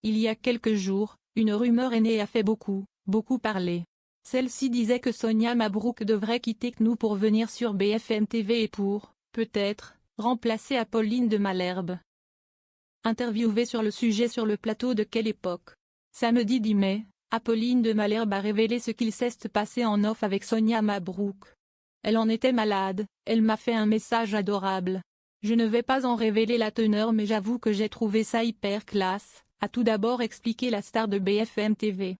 Il y a quelques jours, une rumeur est née et a fait beaucoup parler. Celle-ci disait que Sonia Mabrouk devrait quitter CNOU pour venir sur BFM TV et pour, peut-être, remplacer Apolline de Malherbe. Interviewée sur le sujet sur le plateau de Quelle époque? Samedi 10 mai, Apolline de Malherbe a révélé ce qu'il s'est passé en off avec Sonia Mabrouk. Elle en était malade, elle m'a fait un message adorable. Je ne vais pas en révéler la teneur mais j'avoue que j'ai trouvé ça hyper classe, a tout d'abord expliqué la star de BFM TV.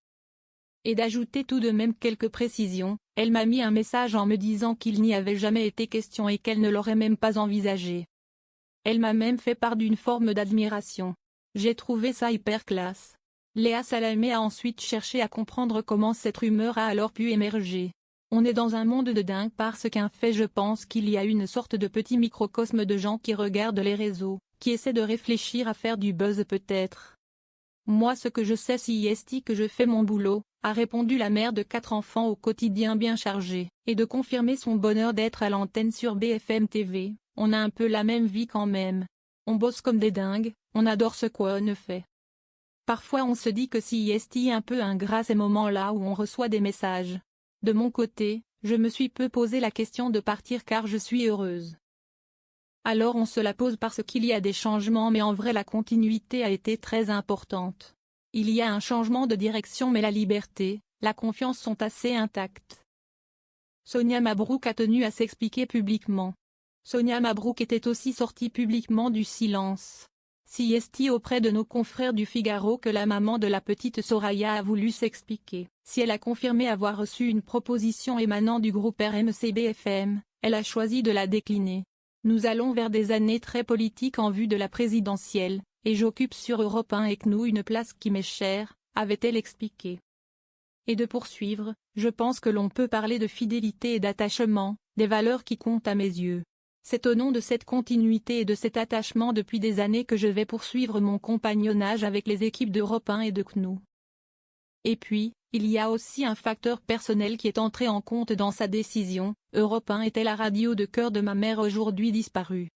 Et d'ajouter tout de même quelques précisions, elle m'a mis un message en me disant qu'il n'y avait jamais été question et qu'elle ne l'aurait même pas envisagé. Elle m'a même fait part d'une forme d'admiration. J'ai trouvé ça hyper classe. Léa Salamé a ensuite cherché à comprendre comment cette rumeur a alors pu émerger. On est dans un monde de dingue parce qu'un fait je pense qu'il y a une sorte de petit microcosme de gens qui regardent les réseaux, qui essaient de réfléchir à faire du buzz peut-être. Moi ce que je sais c'est que je fais mon boulot, a répondu la mère de 4 enfants au quotidien bien chargé, et de confirmer son bonheur d'être à l'antenne sur BFM TV, on a un peu la même vie quand même. On bosse comme des dingues, on adore ce qu'on fait. Parfois on se dit que si est un peu ingrat ces moments-là où on reçoit des messages. De mon côté, je me suis peu posé la question de partir car je suis heureuse. Alors on se la pose parce qu'il y a des changements mais en vrai la continuité a été très importante. Il y a un changement de direction mais la liberté, la confiance sont assez intactes. Sonia Mabrouk a tenu à s'expliquer publiquement. Sonia Mabrouk était aussi sortie publiquement du silence. Si auprès de nos confrères du Figaro que la maman de la petite Soraya a voulu s'expliquer. Si elle a confirmé avoir reçu une proposition émanant du groupe RMC BFM, elle a choisi de la décliner. Nous allons vers des années très politiques en vue de la présidentielle, et j'occupe sur Europe 1 et CNOU une place qui m'est chère, avait-elle expliqué. Et de poursuivre, je pense que l'on peut parler de fidélité et d'attachement, des valeurs qui comptent à mes yeux. C'est au nom de cette continuité et de cet attachement depuis des années que je vais poursuivre mon compagnonnage avec les équipes d'Europe 1 et de CNOU. Et puis, il y a aussi un facteur personnel qui est entré en compte dans sa décision. Europe 1 était la radio de cœur de ma mère aujourd'hui disparue.